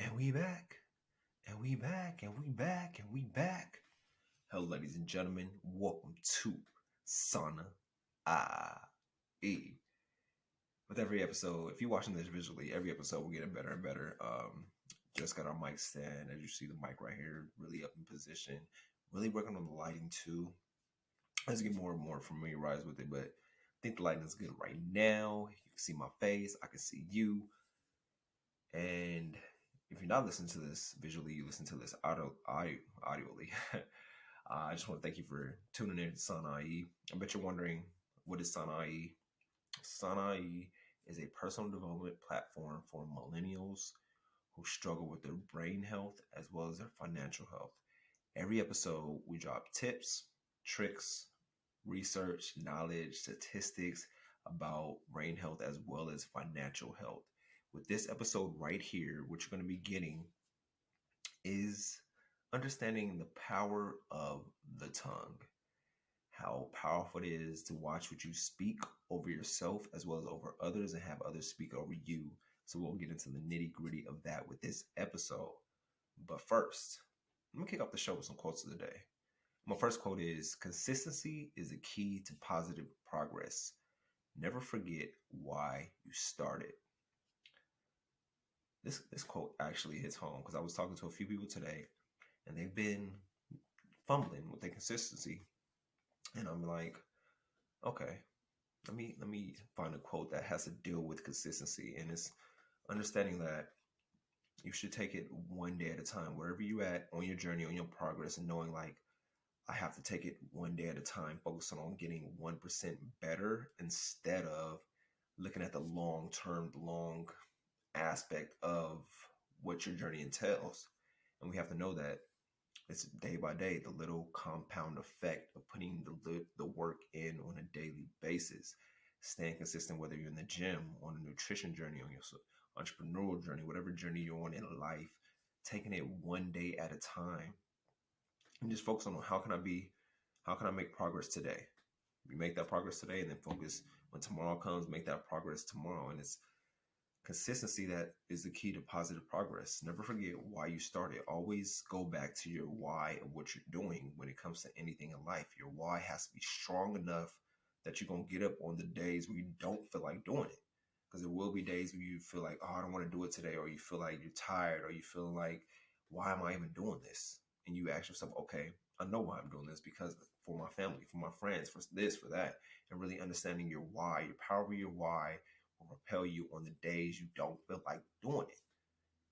And we back, and we back, and we back, and we back. Hello, ladies and gentlemen. Welcome to Sauna IE. With every episode, if you're watching this visually, every episode we're getting better and better. Just got our mic stand, as you see the mic right here, really up in position. Really working on the lighting too. As I get more and more familiarized with it, but I think the lighting is good right now. You can see my face, I can see you. And if you're not listening to this visually, you listen to this audioly. I just want to thank you for tuning in to Sanai. I bet you're wondering, what is Sanai? Sanai is a personal development platform for millennials who struggle with their brain health as well as their financial health. Every episode, we drop tips, tricks, research, knowledge, statistics about brain health as well as financial health. With this episode right here, what you're going to be getting is understanding the power of the tongue, how powerful it is to watch what you speak over yourself as well as over others and have others speak over you. So we'll get into the nitty gritty of that with this episode. But first, let me kick off the show with some quotes of the day. My first quote is, "Consistency is a key to positive progress. Never forget why you started." This quote actually hits home because I was talking to a few people today and they've been fumbling with their consistency. And I'm like, okay, let me find a quote that has to deal with consistency. And it's understanding that you should take it one day at a time, wherever you at on your journey, on your progress, and knowing like, I have to take it one day at a time, focusing on getting 1% better instead of looking at the long term, the long aspect of what your journey entails. And we have to know that it's day by day, the little compound effect of putting the work in on a daily basis, staying consistent, whether you're in the gym, on a nutrition journey, on your entrepreneurial journey, whatever journey you're on in life, taking it one day at a time and just focus on how can I make progress today? You make that progress today and then focus when tomorrow comes, make that progress tomorrow. And it's consistency that is the key to positive progress. Never forget why you started. Always go back to your why of what you're doing when it comes to anything in life. Your why has to be strong enough that you're going to get up on the days where you don't feel like doing it. Because there will be days where you feel like, oh, I don't want to do it today, or you feel like you're tired, or you feel like, why am I even doing this? And you ask yourself, okay, I know why I'm doing this, because for my family, for my friends, for this, for that, and really understanding your why, your power of your why will propel you on the days you don't feel like doing it.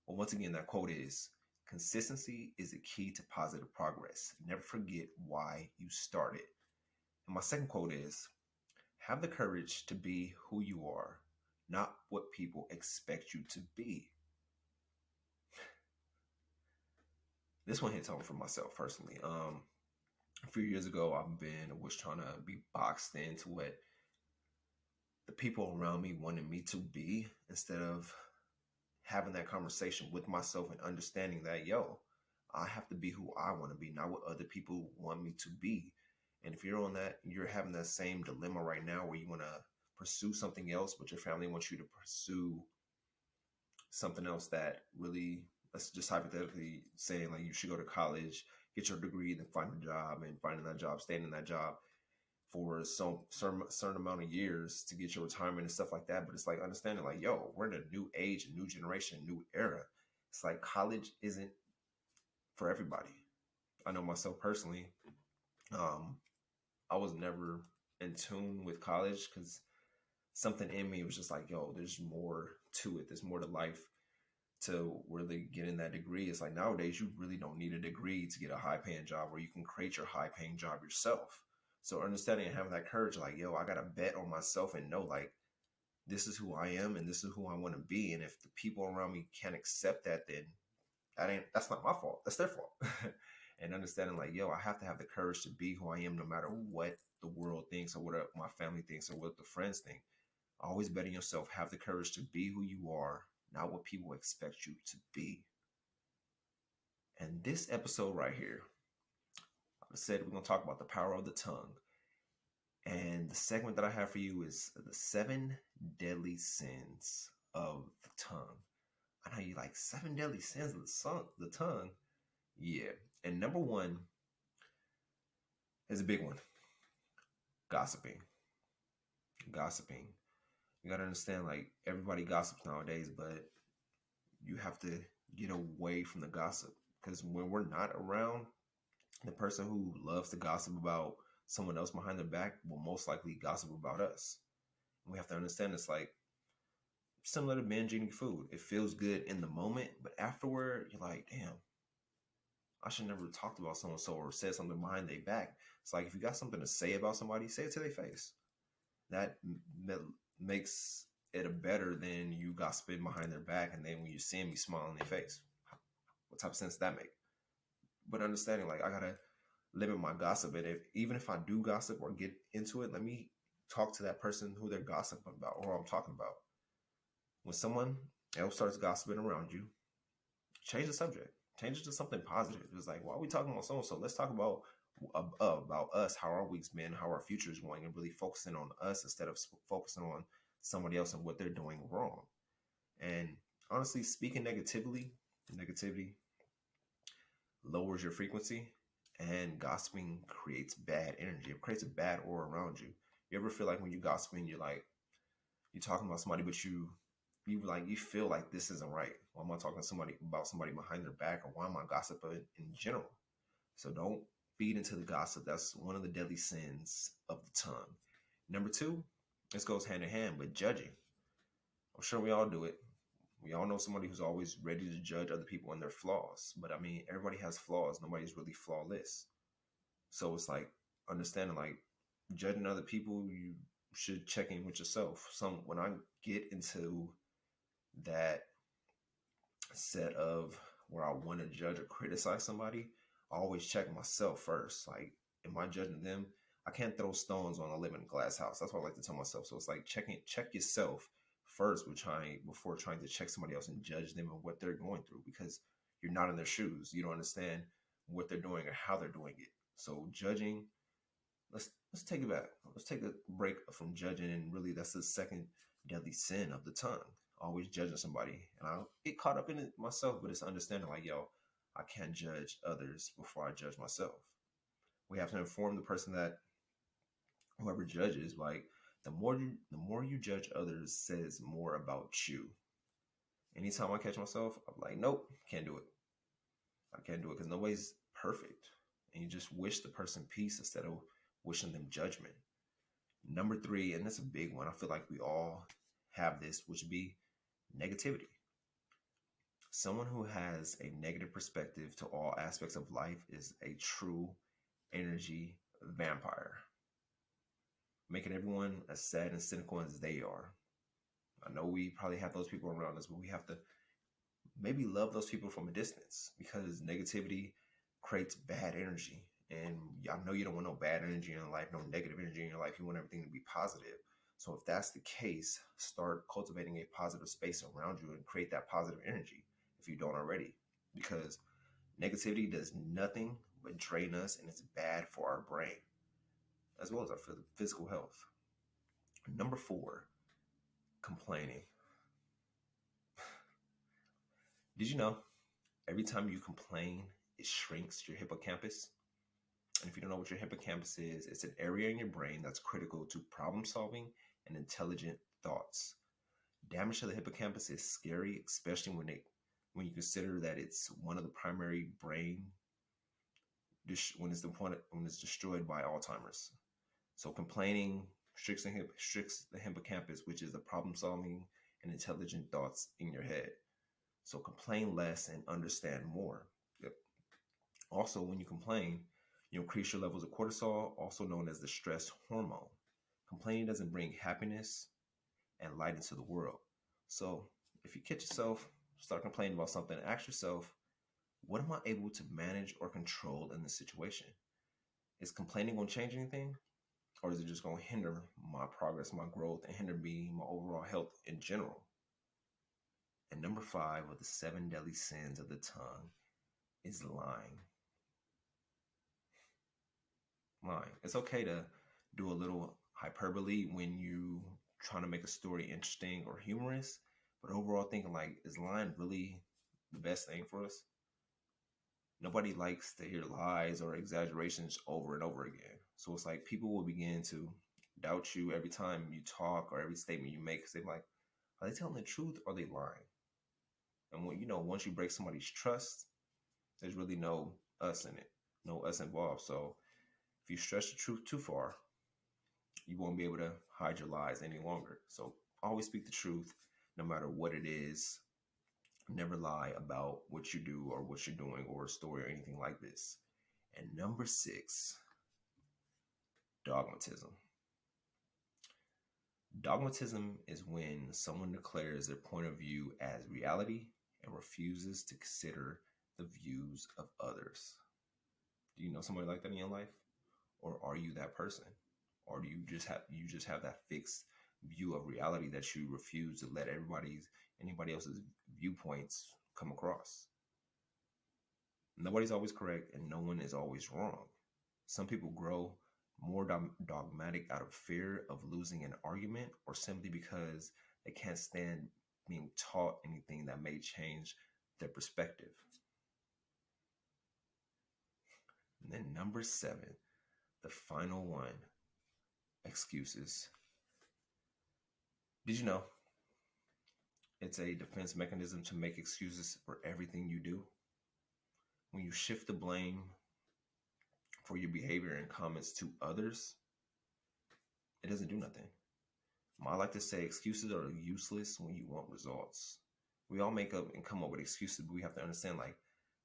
Well, once again, that quote is, "Consistency is the key to positive progress. Never forget why you started." And my second quote is, "Have the courage to be who you are, not what people expect you to be." This one hits home for myself personally. A few years ago, was trying to be boxed into what the people around me wanted me to be, instead of having that conversation with myself and understanding that, yo, I have to be who I want to be, not what other people want me to be. And if you're on that, you're having that same dilemma right now where you want to pursue something else, but your family wants you to pursue something else that really, let's just hypothetically saying like you should go to college, get your degree, then find a job, and finding that job, staying in that job for some certain amount of years to get your retirement and stuff like that. But it's like understanding like, yo, we're in a new age, a new generation, a new era. It's like college isn't for everybody. I know myself personally, um, I was never in tune with college because something in me was just like, yo, there's more to it. There's more to life to really getting that degree. It's like nowadays you really don't need a degree to get a high paying job, where you can create your high paying job yourself. So understanding and having that courage, like, yo, I got to bet on myself and know like, this is who I am and this is who I want to be. And if the people around me can't accept that, then that's not my fault. That's their fault. And understanding like, yo, I have to have the courage to be who I am, no matter what the world thinks or what my family thinks or what the friends think. Always bet on yourself. Have the courage to be who you are, not what people expect you to be. And this episode right here, I said we're going to talk about the power of the tongue. And the segment that I have for you is the 7 deadly sins of the tongue. I know you like seven deadly sins of the tongue. Yeah. And number one is a big one: gossiping. Gossiping. You gotta understand, like, everybody gossips nowadays, but you have to get away from the gossip, because when we're not around, the person who loves to gossip about someone else behind their back will most likely gossip about us. And we have to understand it's like similar to binge eating food. It feels good in the moment, but afterward, you're like, damn, I should never talked about someone so or said something behind their back. It's like if you got something to say about somebody, say it to their face. That makes it a better than you gossiping behind their back, and then when you see them, you smile in their face. What type of sense does that make? But understanding, like, I gotta limit my gossip, and if even if I do gossip or get into it, let me talk to that person who they're gossiping about or who I'm talking about. When someone else starts gossiping around you, change the subject. Change it to something positive. It's like, why are we talking about so and so? Let's talk about us, how our week's been, how our future is going, and really focusing on us instead of focusing on somebody else and what they're doing wrong. And honestly, speaking negativity lowers your frequency, and gossiping creates bad energy. It creates a bad aura around you. You ever feel like when you gossiping, you're talking about somebody, but you feel like this isn't right. Why am I talking to somebody about somebody behind their back, or why am I gossiping in general? So don't feed into the gossip. That's one of the deadly sins of the tongue. Number two, this goes hand in hand with judging. I'm sure we all do it. We all know somebody who's always ready to judge other people and their flaws. But I mean, everybody has flaws. Nobody's really flawless. So it's like understanding, like, judging other people, you should check in with yourself. When I get into that set of where I want to judge or criticize somebody, I always check myself first. Like, am I judging them? I can't throw stones on a living glass house. That's what I like to tell myself. So it's like check yourself first before trying to check somebody else and judge them and what they're going through, because you're not in their shoes. You don't understand what they're doing or how they're doing it. So judging, let's take it back. Let's take a break from judging, and really that's the second deadly sin of the tongue. Always judging somebody, and I get caught up in it myself. But it's understanding, like, yo, I can't judge others before I judge myself. We have to inform the person that whoever judges, like, the more you judge others says more about you. Anytime I catch myself, I'm like, nope, can't do it. I can't do it because nobody's perfect, and you just wish the person peace instead of wishing them judgment. Number three, and that's a big one. I feel like we all have this, which would be negativity. Someone who has a negative perspective to all aspects of life is a true energy vampire, making everyone as sad and cynical as they are. I know we probably have those people around us, but we have to maybe love those people from a distance, because negativity creates bad energy. And I know you don't want no bad energy in your life, no negative energy in your life. You want everything to be positive. So if that's the case, start cultivating a positive space around you and create that positive energy if you don't already. Because negativity does nothing but drain us, and it's bad for our brain as well as our physical health. Number four, complaining. Did you know every time you complain, it shrinks your hippocampus? And if you don't know what your hippocampus is, it's an area in your brain that's critical to problem solving and intelligent thoughts. Damage to the hippocampus is scary, especially when you consider that it's one of the primary brain when it's destroyed by Alzheimer's. So complaining restricts the hippocampus, which is the problem solving and intelligent thoughts in your head. So complain less and understand more. Yep. Also, when you complain, you increase your levels of cortisol, also known as the stress hormone. Complaining doesn't bring happiness and light into the world. So if you catch yourself, start complaining about something, ask yourself, what am I able to manage or control in this situation? Is complaining going to change anything? Or is it just going to hinder my progress, my growth, and hinder me, my overall health in general? And number five of the seven deadly sins of the tongue is lying. Lying. It's okay to do a little hyperbole when you trying to make a story interesting or humorous, But overall, thinking like, is lying really the best thing for us? Nobody likes to hear lies or exaggerations over and over again. So it's like people will begin to doubt you every time you talk or every statement you make because they're like, are they telling the truth or are they lying? And when once you break somebody's trust, there's really no us in it, no us involved. So if you stretch the truth too far, you won't be able to hide your lies any longer. So always speak the truth, no matter what it is. Never lie about what you do or what you're doing or a story or anything like this. And number 6, dogmatism. Dogmatism is when someone declares their point of view as reality and refuses to consider the views of others. Do you know somebody like that in your life? Or are you that person? Or do you just have that fixed view of reality that you refuse to let anybody else's viewpoints come across? Nobody's always correct and no one is always wrong. Some people grow more dogmatic out of fear of losing an argument or simply because they can't stand being taught anything that may change their perspective. And then number 7, the final one, excuses. Did you know it's a defense mechanism to make excuses for everything you do? When you shift the blame for your behavior and comments to others, it doesn't do nothing. I like to say excuses are useless when you want results. We all make up and come up with excuses, but we have to understand like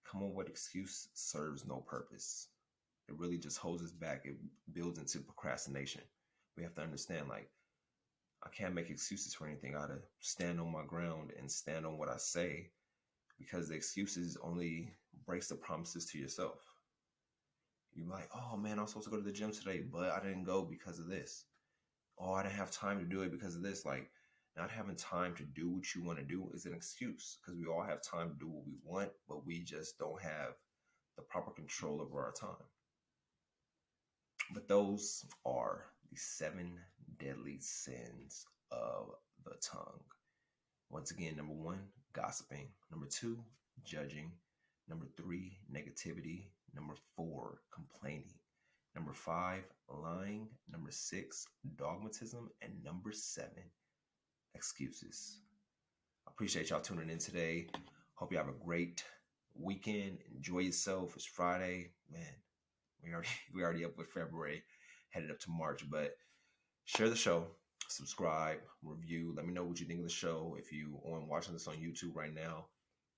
come up with excuse serves no purpose. It really just holds us back. It builds into procrastination. We have to understand like I can't make excuses for anything. I gotta stand on my ground and stand on what I say because the excuses only breaks the promises to yourself. You're like, oh man, I'm supposed to go to the gym today, but I didn't go because of this. Oh, I didn't have time to do it because of this. Like, not having time to do what you want to do is an excuse because we all have time to do what we want, but we just don't have the proper control over our time. But those are the 7 deadly sins of the tongue. Once again, number 1, gossiping. Number 2, judging. Number 3, negativity. Number 4, complaining. Number 5, lying. Number 6, dogmatism. And number 7, excuses. I appreciate y'all tuning in today. Hope you have a great weekend. Enjoy yourself. It's Friday. Man, we already up with February, headed up to March. But share the show, subscribe, review. Let me know what you think of the show. If you are watching this on YouTube right now,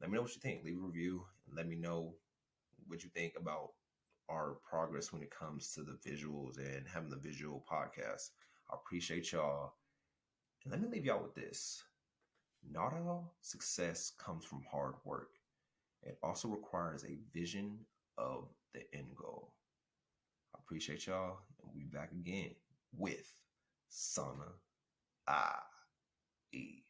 let me know what you think. Leave a review and let me know what you think about our progress when it comes to the visuals and having the visual podcast. I appreciate y'all. And let me leave y'all with this. Not all success comes from hard work. It also requires a vision of the end goal. I appreciate y'all. And we'll be back again with Sana I.E.